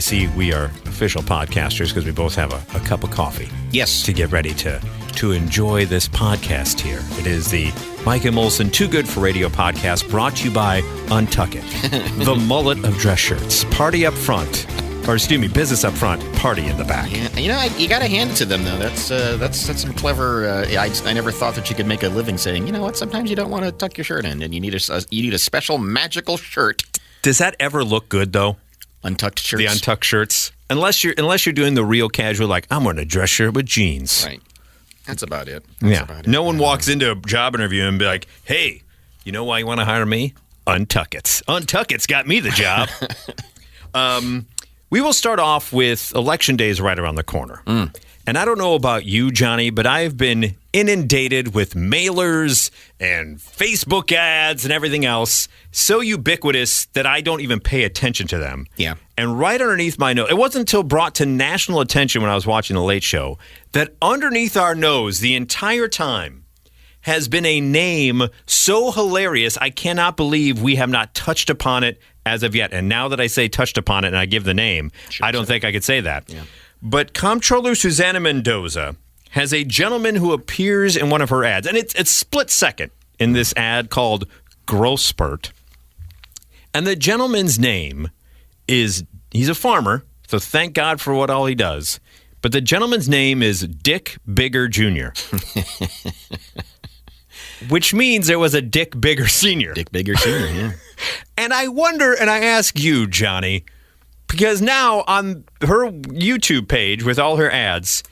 see we are official podcasters because we both have a cup of coffee. Yes. To get ready to enjoy this podcast here. It is the Mike and Molson Too Good for Radio podcast brought to you by Untuck It, the mullet of dress shirts. Party up front. Or, excuse me, business up front, party in the back. Yeah, you got to hand it to them, though. That's some clever. I never thought that you could make a living saying, you know what? Sometimes you don't want to tuck your shirt in, and you need a special magical shirt. Does that ever look good, though? Untucked shirts. The untucked shirts, unless you're doing the real casual, like I'm wearing a dress shirt with jeans. Right. That's about it. No one walks into a job interview and be like, "Hey, you know why you want to hire me? Untuck It. Untuck It's got me the job." We will start off with Election Day is right around the corner. And I don't know about you, Johnny, but I've been inundated with mailers and Facebook ads and everything else so ubiquitous that I don't even pay attention to them. Yeah. And right underneath my nose, it wasn't until brought to national attention when I was watching The Late Show that underneath our nose the entire time has been a name so hilarious, I cannot believe we have not touched upon it as of yet. And now that I say touched upon it and I give the name, I don't think I could say that. Yeah. But Comptroller Susana Mendoza has a gentleman who appears in one of her ads. And it's split second in this ad called Growth Spurt. And the gentleman's name is, he's a farmer, so thank God for what all he does. But the gentleman's name is Dick Bigger Jr., which means there was a Dick Bigger Sr. Dick Bigger Sr., yeah. And I wonder, and I ask you, Johnny, because now on her YouTube page with all her ads,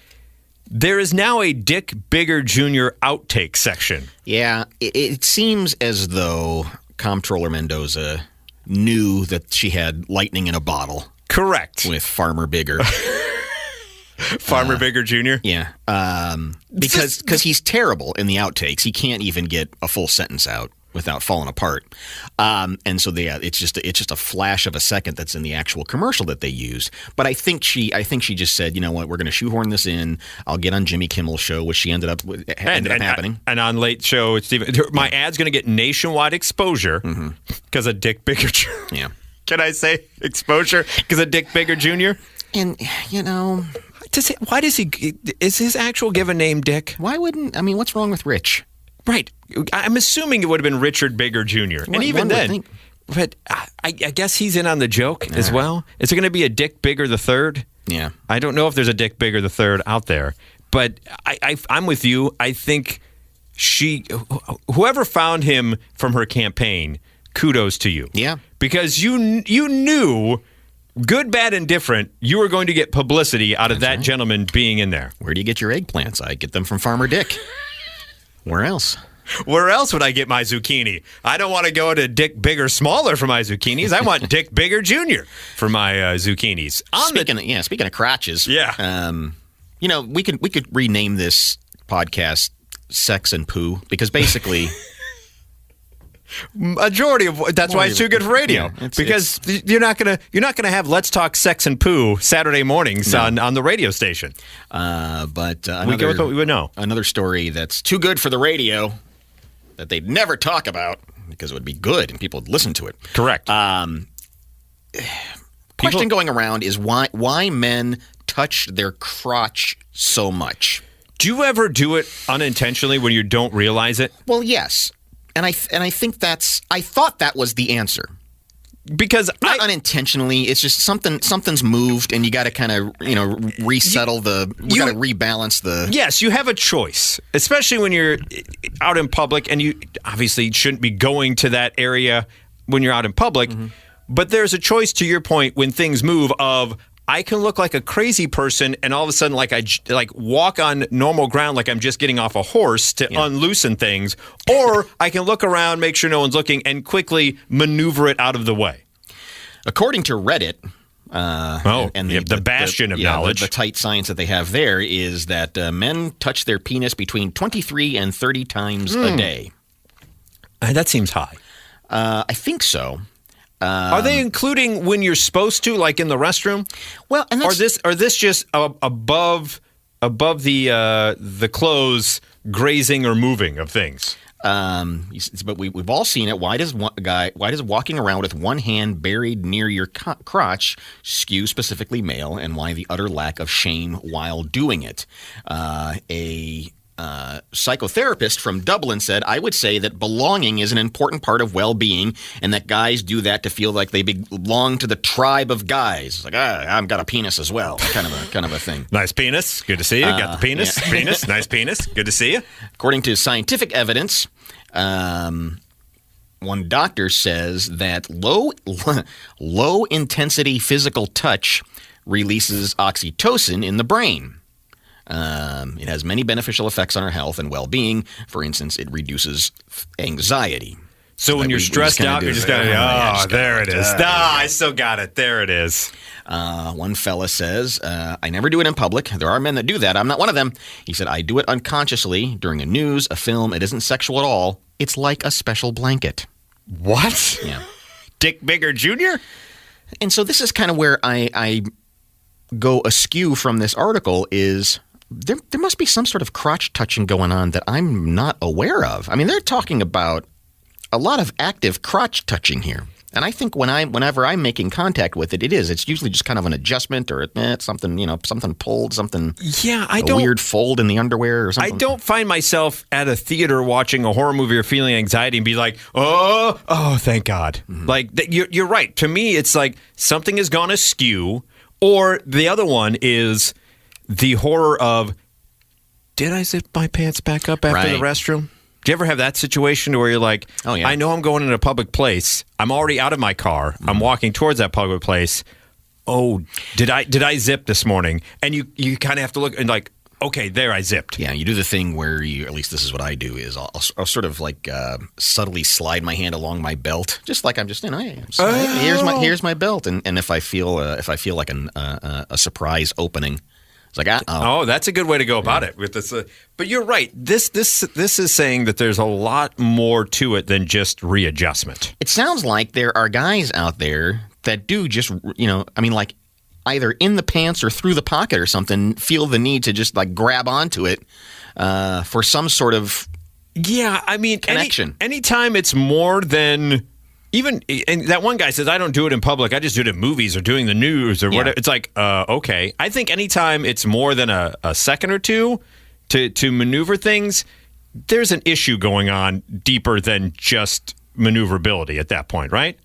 there is now a Dick Bigger Jr. outtake section. Yeah, it seems as though Comptroller Mendoza knew that she had lightning in a bottle. Correct. With Farmer Bigger. Farmer Bigger Jr.? Yeah. Because he's terrible in the outtakes. He can't even get a full sentence out without falling apart. And so it's just a flash of a second that's in the actual commercial that they use. But I think she just said, you know what, we're going to shoehorn this in. I'll get on Jimmy Kimmel's show, which she ended up happening. And on Late Show, my ad's going to get nationwide exposure because of Dick Bigger Jr. Yeah. Can I say exposure because of Dick Bigger Jr.? And, you know... Why does he... Is his actual given name Dick? Why wouldn't... I mean, what's wrong with Rich? Right. I'm assuming it would have been Richard Bigger Jr. And even then... But I guess he's in on the joke as well. Is there going to be a Dick Bigger the Third? Yeah. I don't know if there's a Dick Bigger the Third out there. But I'm with you. I think whoever found him from her campaign, kudos to you. Yeah. Because you knew... Good, bad, and different, you were going to get publicity out of that gentleman being in there. Where do you get your eggplants? I get them from Farmer Dick. Where else? Where else would I get my zucchini? I don't want to go to Dick Bigger Smaller for my zucchinis. I want Dick Bigger Jr. for my zucchinis. Speaking of crotches. Yeah. We could rename this podcast Sex and Poo because basically... Majority of that's why it's too good for radio because you're not gonna have Let's Talk Sex and Poo Saturday mornings on the radio station. But we go with what we would know. Another story that's too good for the radio that they'd never talk about because it would be good and people would listen to it. Correct. Question going around is why men touch their crotch so much. Do you ever do it unintentionally when you don't realize it? Well, yes. And I think I thought that was the answer. Because not unintentionally, it's just something's moved and you got to kind of, resettle got to rebalance the... Yes, you have a choice, especially when you're out in public and you obviously shouldn't be going to that area when you're out in public. Mm-hmm. But there's a choice to your point when things move of... I can look like a crazy person and all of a sudden I walk on normal ground like I'm just getting off a horse to unloosen things. Or I can look around, make sure no one's looking, and quickly maneuver it out of the way. According to Reddit, the bastion of knowledge. The tight science that they have there is that men touch their penis between 23 and 30 times a day. That seems high. I think so. Are they including when you're supposed to, like in the restroom? Well, and that's, or this just above the clothes grazing or moving of things? But we've all seen it. Why does walking around with one hand buried near your crotch skew specifically male, and why the utter lack of shame while doing it? A psychotherapist from Dublin said, I would say that belonging is an important part of well-being, and that guys do that to feel like they belong to the tribe of guys. It's like, I've got a penis as well, kind of a thing. Nice penis. Good to see you. Got the penis. Yeah. Penis. Nice penis. Good to see you. According to scientific evidence, one doctor says that low intensity physical touch releases oxytocin in the brain. It has many beneficial effects on our health and well-being. For instance, it reduces anxiety. So when you're stressed out, you're just going, there it is. I still got it. There it is. One fella says, I never do it in public. There are men that do that. I'm not one of them. He said, I do it unconsciously during a news, a film. It isn't sexual at all. It's like a special blanket. What? Yeah. Dick Bigger Jr.? And so this is kind of where I go askew from this article is there must be some sort of crotch touching going on that I'm not aware of. I mean, they're talking about a lot of active crotch touching here. And I think whenever I'm making contact with it, it's usually just kind of an adjustment or it's something, something pulled, something. Yeah, a weird fold in the underwear or something. I don't find myself at a theater watching a horror movie or feeling anxiety and be like, oh, thank God. Mm-hmm. Like you're right. To me, it's like something has gone askew. Or the other one is the horror of, did I zip my pants back up after the restroom? Do you ever have that situation where you're like, oh, yeah. I know I'm going in a public place. I'm already out of my car. Mm-hmm. I'm walking towards that public place. Oh, did I zip this morning? And you kind of have to look and like, okay, there I zipped. Yeah, you do the thing where at least this is what I do, is I'll sort of like subtly slide my hand along my belt, just like I'm just, here's my belt. And if I feel like a surprise opening, it's like, that's a good way to go about it with this. But you're right. This is saying that there's a lot more to it than just readjustment. It sounds like there are guys out there that do just, like either in the pants or through the pocket or something, feel the need to just like grab onto it for some sort of connection. Anytime it's more than. Even, and that one guy says, I don't do it in public. I just do it in movies or doing the news or whatever. It's like, okay. I think anytime it's more than a second or two to maneuver things, there's an issue going on deeper than just maneuverability at that point, right?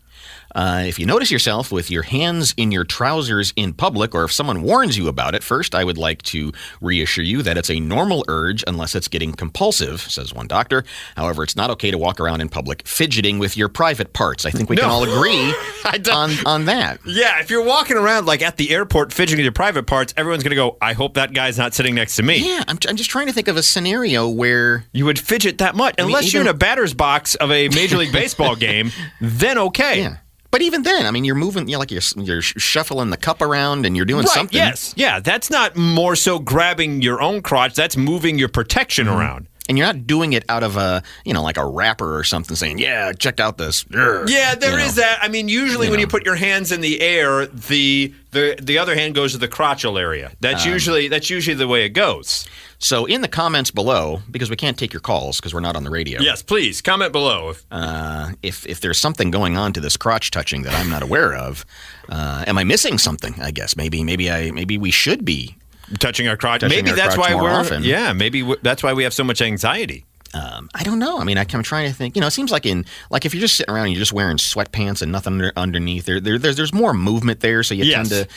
If you notice yourself with your hands in your trousers in public, or if someone warns you about it, first I would like to reassure you that it's a normal urge unless it's getting compulsive, says one doctor. However, it's not okay to walk around in public fidgeting with your private parts. I think we can all agree on that. Yeah, if you're walking around like at the airport fidgeting with your private parts, everyone's going to go, I hope that guy's not sitting next to me. Yeah, I'm just trying to think of a scenario where you would fidget that much. Unless you're in a batter's box of a Major League Baseball game, then okay. Yeah. But even then, I mean, you're moving, like you're shuffling the cup around and you're doing something. Yes, yeah, that's not more so grabbing your own crotch. That's moving your protection around. And you're not doing it out of like a wrapper or something saying, yeah, check out this. Yeah, there is that. I mean, usually when you put your hands in the air, the other hand goes to the crotchal area. That's usually the way it goes. So in the comments below, because we can't take your calls because we're not on the radio. Yes, please comment below. If there's something going on to this crotch touching that I'm not aware of, am I missing something? I guess maybe we should be touching our crotch. Maybe that's why we're often. Yeah. Maybe that's why we have so much anxiety. I don't know. I mean, I'm trying to think. It seems like if you're just sitting around and you're just wearing sweatpants and nothing underneath, there's more movement there, so you tend to.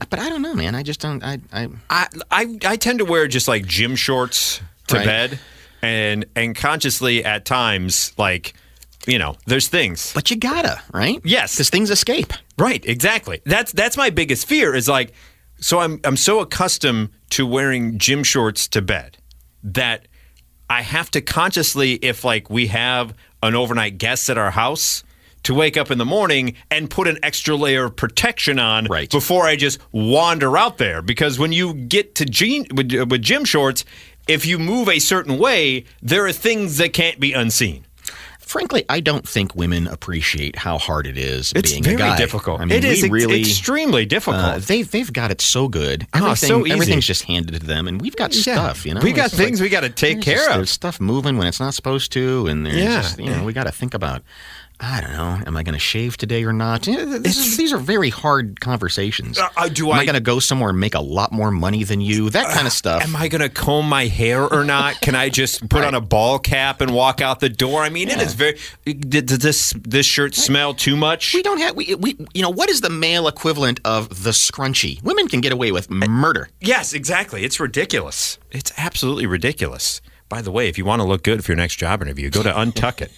But I don't know, man. I just don't. I tend to wear just like gym shorts to bed, and consciously at times there's things. But you gotta, right? Yes, because things escape. Right. Exactly. That's my biggest fear. Is like, so I'm so accustomed to wearing gym shorts to bed that I have to consciously, if like we have an overnight guest at our house, to wake up in the morning and put an extra layer of protection on before I just wander out there. Because when you get to with gym shorts, if you move a certain way, there are things that can't be unseen. Frankly, I don't think women appreciate how hard it is It's being very a guy. difficult. I mean, It is really, extremely difficult. They've got it so good. So easy. Everything's just handed to them, and we've got stuff. You know, we got It's things we got to take care of. There's stuff moving when it's not supposed to, and there's just, we got to think about. I don't know. Am I going to shave today or not? These are very hard conversations. Am I going to go somewhere and make a lot more money than you? That kind of stuff. Am I going to comb my hair or not? Can I just put on a ball cap and walk out the door? I mean, it is very. Does this shirt smell too much? We don't have. We what is the male equivalent of the scrunchie? Women can get away with murder. Yes, exactly. It's ridiculous. It's absolutely ridiculous. By the way, if you want to look good for your next job interview, go to Untuck It.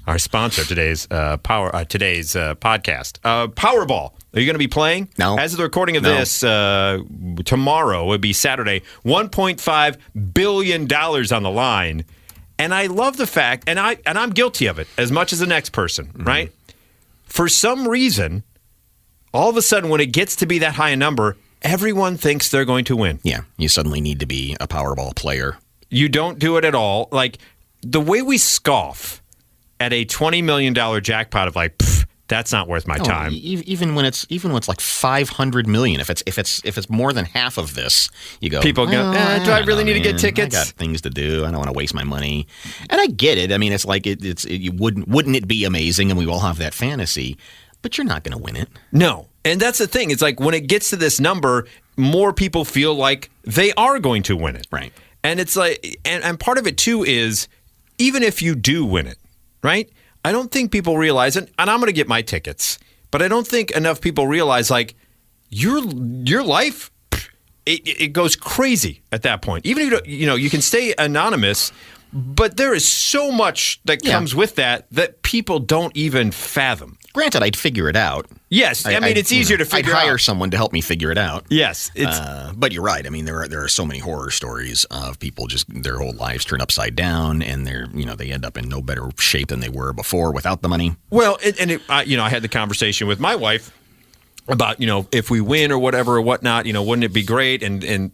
Our sponsor today's podcast, Powerball. Are you going to be playing? No. As of the recording of this, tomorrow would be Saturday. $1.5 billion on the line, and I love the fact, and I'm guilty of it as much as the next person. Right? For some reason, all of a sudden, when it gets to be that high a number, everyone thinks they're going to win. Yeah, you suddenly need to be a Powerball player. You don't do it at all. Like the way we scoff at a $20 million jackpot of like, that's not worth my time. Even when it's like $500 million, if it's more than half of this, you go. People go, do I really need to get tickets? I got things to do. I don't want to waste my money. And I get it. I mean, it's like wouldn't it be amazing? And we all have that fantasy, but you're not going to win it. No, and that's the thing. It's like when it gets to this number, more people feel like they are going to win it. Right. And it's like, and part of it too is even if you do win it. Right? I don't think people realize it, and I'm going to get my tickets, but I don't think enough people realize, like, your life, it goes crazy at that point. Even if you can stay anonymous, but there is so much that comes with that people don't even fathom. Granted, I'd figure it out. Yes, I mean it's easier to figure out. I'd hire someone to help me figure it out. Yes, but you're right. I mean, there are so many horror stories of people just their whole lives turn upside down, and they end up in no better shape than they were before without the money. Well, I had the conversation with my wife about if we win or whatever or whatnot, wouldn't it be great? And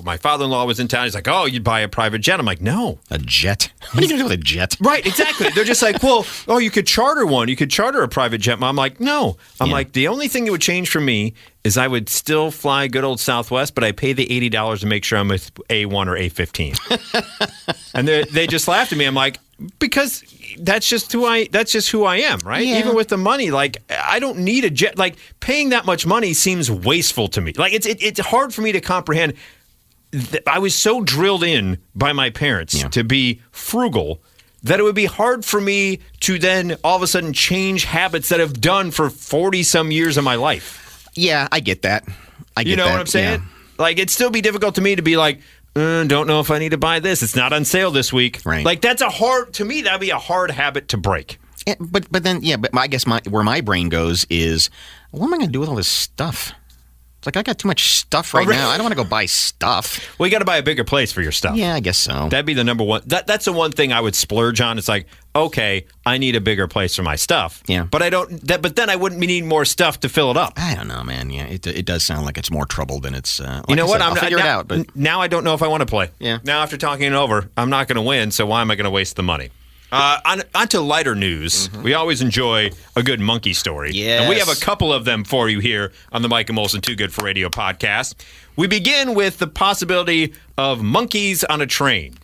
my father-in-law was in town. He's like, oh, you'd buy a private jet. I'm like, no. A jet? What are you going to do with a jet? Right, exactly. They're just like, well, you could charter one. You could charter a private jet. I'm like, no. I'm like, the only thing that would change for me is I would still fly good old Southwest, but I pay the $80 to make sure I'm with A1 or A15. And they just laughed at me. I'm like, because that's just who I am, right? Yeah. Even with the money, like I don't need a jet. Like paying that much money seems wasteful to me. Like it's hard for me to comprehend. I was so drilled in by my parents to be frugal that it would be hard for me to then all of a sudden change habits that I've done for 40 some years of my life. Yeah, I get that. You know what I'm saying? Yeah. Like it'd still be difficult to me to be like, don't know if I need to buy this. It's not on sale this week. Right. Like to me, that'd be a hard habit to break. Yeah, but I guess where my brain goes is, what am I going to do with all this stuff? It's like I got too much stuff right now. I don't want to go buy stuff. Well, you got to buy a bigger place for your stuff. Yeah, I guess so. That'd be the number one. That's the one thing I would splurge on. It's like, okay, I need a bigger place for my stuff. Yeah. But I don't. But then I wouldn't need more stuff to fill it up. I don't know, man. Yeah, it does sound like it's more trouble than it's. Like you know what? I'll figure it out. But now I don't know if I want to play. Yeah. Now after talking it over, I'm not going to win. So why am I going to waste the money? On to lighter news. Mm-hmm. We always enjoy a good monkey story. Yes. And we have a couple of them for you here on the Mike and Molson Too Good for Radio podcast. We begin with the possibility of monkeys on a train.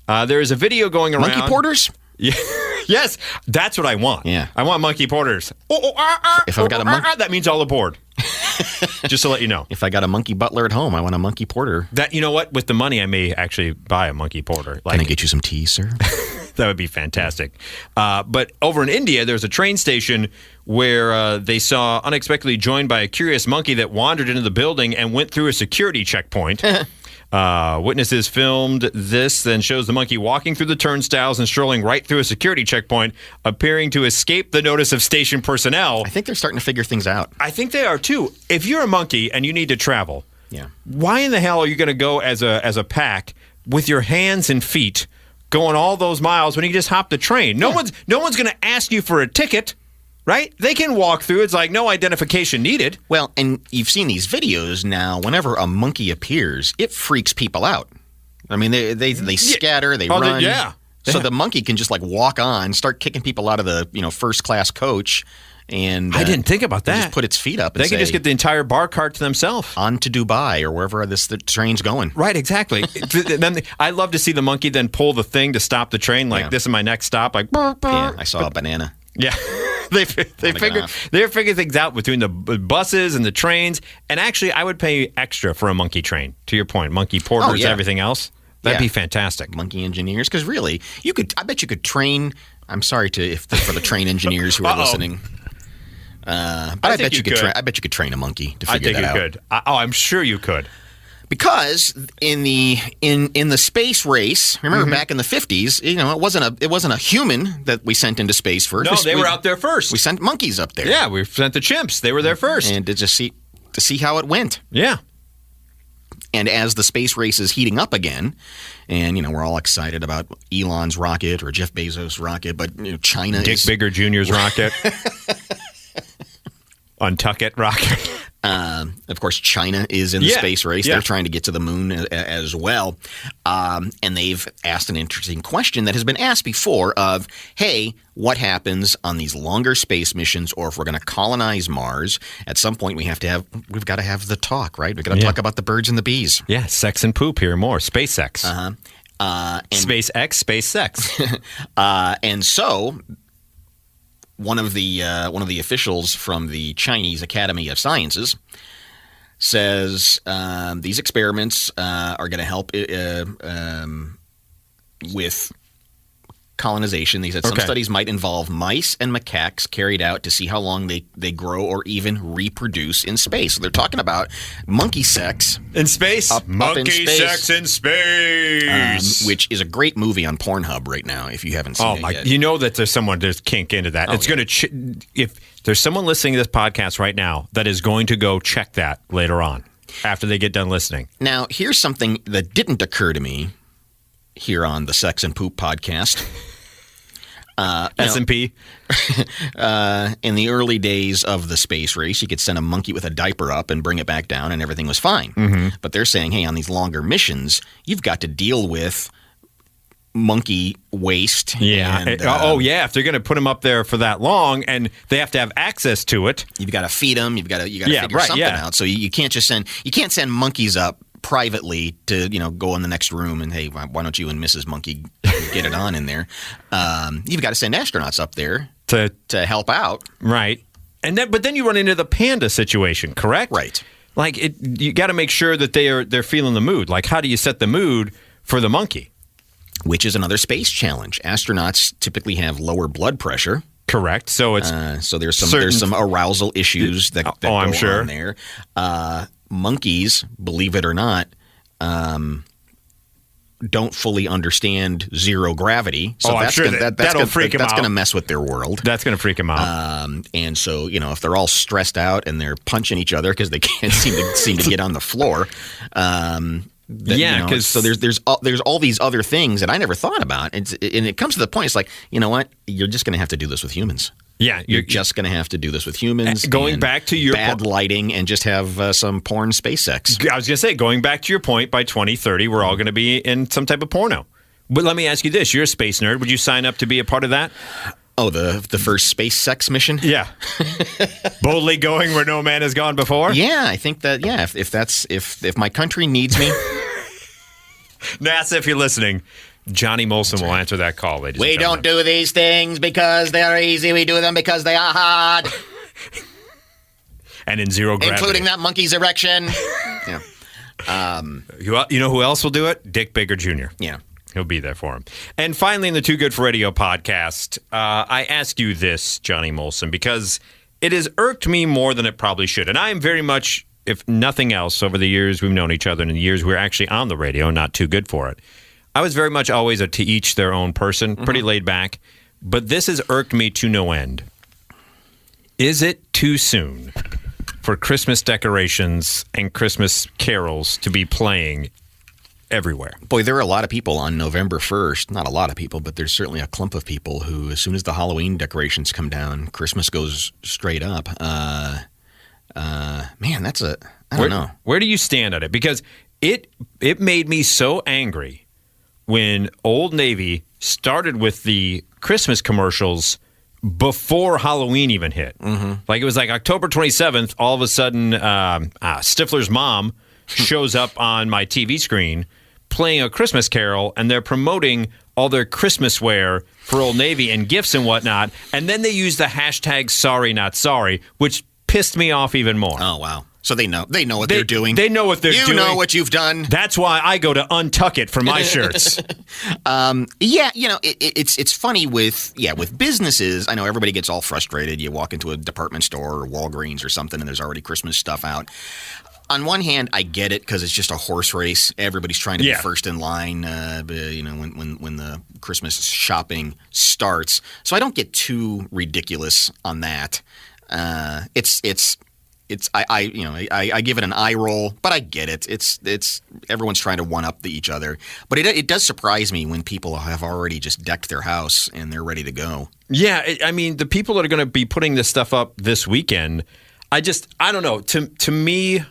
There is a video going around. Monkey porters? Yeah. Yes, that's what I want. Yeah. I want monkey porters. If I've got a monkey, that means all aboard. Just to let you know. If I got a monkey butler at home, I want a monkey porter. You know what? With the money, I may actually buy a monkey porter. Can I get you some tea, sir? That would be fantastic. But over in India, there's a train station where they saw unexpectedly joined by a curious monkey that wandered into the building and went through a security checkpoint. Witnesses filmed this, then shows the monkey walking through the turnstiles and strolling right through a security checkpoint, appearing to escape the notice of station personnel. I think they're starting to figure things out. I think they are too. If you're a monkey and you need to travel, why in the hell are you going to go as a pack with your hands and feet going all those miles when you just hop the train? No one's going to ask you for a ticket. Right? They can walk through. It's like no identification needed. Well, and you've seen these videos now. Whenever a monkey appears, it freaks people out. I mean, they scatter, they run. So the monkey can just like walk on, start kicking people out of the first class coach, and I didn't think about that. Just put its feet up. And they can just get the entire bar cart to themselves. On to Dubai or wherever the train's going. Right, exactly. Then I love to see the monkey then pull the thing to stop the train. Like this is my next stop. Like yeah, I saw a banana. Yeah. They figure things out between the buses and the trains. And actually, I would pay extra for a monkey train. To your point, monkey porters and everything else. That'd be fantastic. Monkey engineers, because really, I bet you could train. I'm sorry for the train engineers who are listening. But I bet you could. I bet you could train a monkey to figure that out. I think you could. I'm sure you could. Because in the space race, remember back in the 50s, it wasn't a human that we sent into space first. No, they were out there first. We sent monkeys up there. Yeah, we sent the chimps. They were there first, and to see how it went. Yeah. And as the space race is heating up again, and we're all excited about Elon's rocket or Jeff Bezos' rocket, but China Dick Bigger Jr.'s rocket, Untucket rocket. Of course, China is in the space race. They're trying to get to the moon as well. And they've asked an interesting question that has been asked before of, hey, what happens on these longer space missions, or if we're going to colonize Mars, at some point we've got to have the talk, right? We've got to talk about the birds and the bees. Yeah, sex and poop here more. Space sex. Space X, space sex. And so one of the officials from the Chinese Academy of Sciences says these experiments are going to help with colonization. They said some studies might involve mice and macaques carried out to see how long they grow or even reproduce in space. So they're talking about monkey sex in space. Monkey sex in space, which is a great movie on Pornhub right now. If you haven't seen it yet, you know that there's kink into that. It's going to if there's someone listening to this podcast right now that is going to go check that later on after they get done listening. Now, here's something that didn't occur to me here on the Sex and Poop podcast. S&P. In the early days of the space race, you could send a monkey with a diaper up and bring it back down and everything was fine. Mm-hmm. But they're saying, hey, on these longer missions, you've got to deal with monkey waste. Yeah. And, if they're going to put them up there for that long and they have to have access to it. You've got to feed them. You've got to figure something out. So you can't send monkeys up privately to go in the next room and, hey, why don't you and Mrs. Monkey get it on in there? You've got to send astronauts up there to help out, right? But then you run into the panda situation, correct? Right. Like you got to make sure that they're feeling the mood. Like, how do you set the mood for the monkey? Which is another space challenge. Astronauts typically have lower blood pressure. Correct. So it's so there's some arousal issues that go I'm sure. on there. Monkeys, believe it or not, don't fully understand zero gravity. So I'm sure that'll freak them out. That's going to mess with their world. That's going to freak them out. And so, if they're all stressed out and they're punching each other because they can't seem to get on the floor. So there's all these other things that I never thought about. And it comes to the point, it's like, you know what? You're just going to have to do this with humans. Yeah, you're just going to have to do this with humans. Going back to your bad lighting and just have some porn space sex. I was going to say, going back to your point, by 2030, we're all going to be in some type of porno. But let me ask you this: you're a space nerd. Would you sign up to be a part of that? Oh, the first space sex mission? Yeah, boldly going where no man has gone before. Yeah, I think that. Yeah, if my country needs me, NASA, if you're listening. Johnny Molson will answer that call, ladies and gentlemen. We don't do these things because they're easy. We do them because they are hard. And in zero gravity. Including that monkey's erection. Yeah. You know who else will do it? Dick Bigger Jr. Yeah. He'll be there for him. And finally, in the Too Good for Radio podcast, I ask you this, Johnny Molson, because it has irked me more than it probably should. And I am very much, if nothing else, over the years we've known each other and the years we're actually on the radio, not too good for it. I was very much always a to each their own person, pretty laid back. But this has irked me to no end. Is it too soon for Christmas decorations and Christmas carols to be playing everywhere? Boy, there are a lot of people on November 1st. Not a lot of people, but there's certainly a clump of people who, as soon as the Halloween decorations come down, Christmas goes straight up. Man, I don't know. Where do you stand on it? Because it made me so angry when Old Navy started with the Christmas commercials before Halloween even hit. Like it was like October 27th, all of a sudden Stifler's mom shows up on my TV screen playing A Christmas Carol, and they're promoting all their Christmas wear for Old Navy and gifts and whatnot, and then they use the hashtag sorry not sorry, which pissed me off even more. Oh, wow. So they know what they're doing. They know what they're doing. You know what you've done. That's why I go to Untuck It for my shirts. It's funny with businesses. I know everybody gets all frustrated. You walk into a department store or Walgreens or something, and there's already Christmas stuff out. On one hand, I get it because it's just a horse race. Everybody's trying to be first in line. When the Christmas shopping starts, so I don't get too ridiculous on that. I give it an eye roll, but I get it. It's everyone's trying to one up each other. But it does surprise me when people have already just decked their house and they're ready to go. Yeah, the people that are going to be putting this stuff up this weekend, I don't know. To me,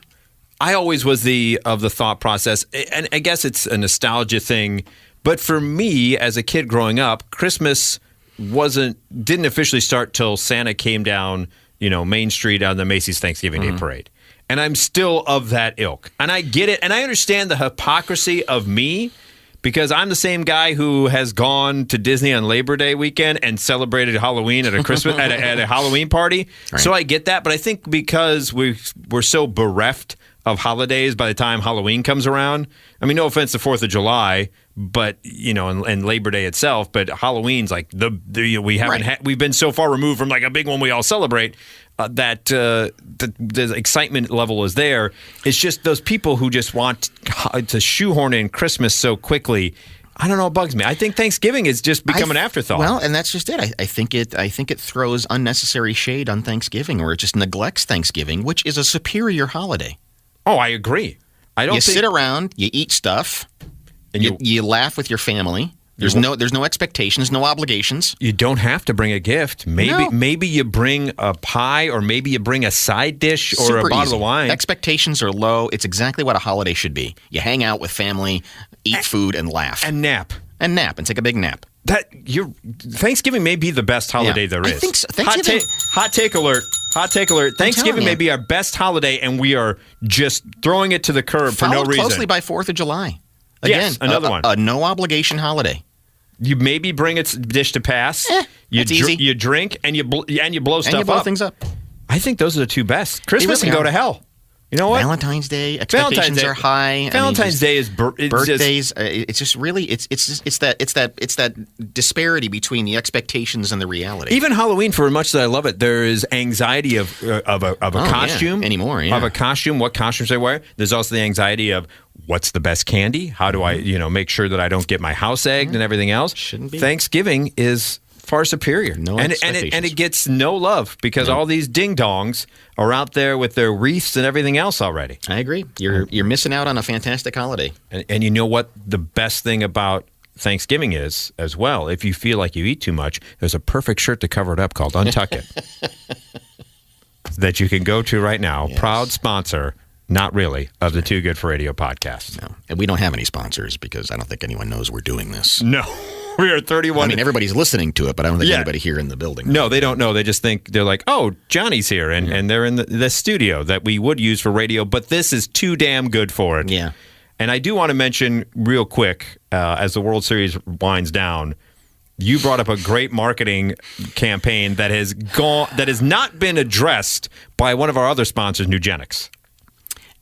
I always was of the thought process, and I guess it's a nostalgia thing. But for me, as a kid growing up, Christmas didn't officially start till Santa came down, Main Street on the Macy's Thanksgiving Day Parade. And I'm still of that ilk. And I get it. And I understand the hypocrisy of me because I'm the same guy who has gone to Disney on Labor Day weekend and celebrated Halloween at a Christmas at a Halloween party. Right. So I get that. But I think because we're so bereft of holidays by the time Halloween comes around. I mean, no offense to 4th of July, but and Labor Day itself, but Halloween's like we've been so far removed from like a big one we all celebrate that the excitement level is there. It's just those people who just want to shoehorn in Christmas so quickly. I don't know. It bugs me. I think Thanksgiving has just become an afterthought. Well, and that's just it. I think it throws unnecessary shade on Thanksgiving, or it just neglects Thanksgiving, which is a superior holiday. Oh, I agree. You sit around, you eat stuff, and you laugh with your family. There's no expectations, no obligations. You don't have to bring a gift. Maybe you bring a pie, or maybe you bring a side dish or a bottle of wine. Expectations are low. It's exactly what a holiday should be. You hang out with family, eat food, and laugh. And nap. And take a big nap. Thanksgiving may be the best holiday there is. I think so. Thanksgiving. Hot take alert. Thanksgiving may be our best holiday, and we are just throwing it to the curb for no reason. Followed closely by 4th of July. Again, yes, another one. A no-obligation holiday. You maybe bring a dish to pass. That's easy. You drink, and you blow stuff up. And you blow things up. I think those are the two best. Christmas can go to hell. You know what? Valentine's Day, expectations are high. Valentine's Day is birthdays. It's just really it's that disparity between the expectations and the reality. Even Halloween, for much that I love it, there is anxiety of a costume anymore. Yeah. Of a costume, what costumes they wear. There's also the anxiety of what's the best candy. How do I make sure that I don't get my house egged and everything else. Shouldn't be. Thanksgiving is far superior. No and it gets no love because all these ding-dongs are out there with their wreaths and everything else already. I agree. You're missing out on a fantastic holiday. And you know what the best thing about Thanksgiving is as well? If you feel like you eat too much, there's a perfect shirt to cover it up called Untuck It that you can go to right now. Yes. Proud sponsor, not really, of the Too Good for Radio podcast. No. And we don't have any sponsors because I don't think anyone knows we're doing this. No. We are 31. I mean, everybody's listening to it, but I don't think anybody here in the building. No, they don't know. They just think they're like, oh, Johnny's here, and they're in the studio that we would use for radio, but this is too damn good for it. Yeah. And I do want to mention real quick, as the World Series winds down, you brought up a great marketing campaign that has not been addressed by one of our other sponsors, Nugenics.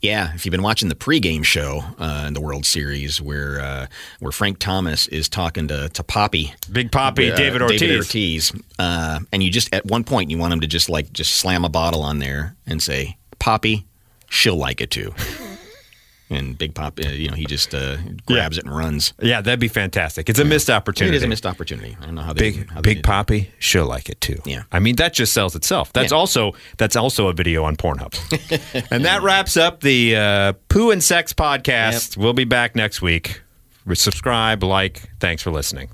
Yeah, if you've been watching the pregame show in the World Series, where Frank Thomas is talking to Poppy, Big Poppy, David Ortiz, and you just at one point you want him to just slam a bottle on there and say, "Poppy, she'll like it too." And Big Pop, he just grabs it and runs. Yeah, that'd be fantastic. It's a missed opportunity. It is a missed opportunity. I don't know how Big Poppy, she'll like it too. Yeah. I mean, that just sells itself. That's also a video on Pornhub. And that wraps up the Poo and Sex podcast. Yep. We'll be back next week. Subscribe, like. Thanks for listening.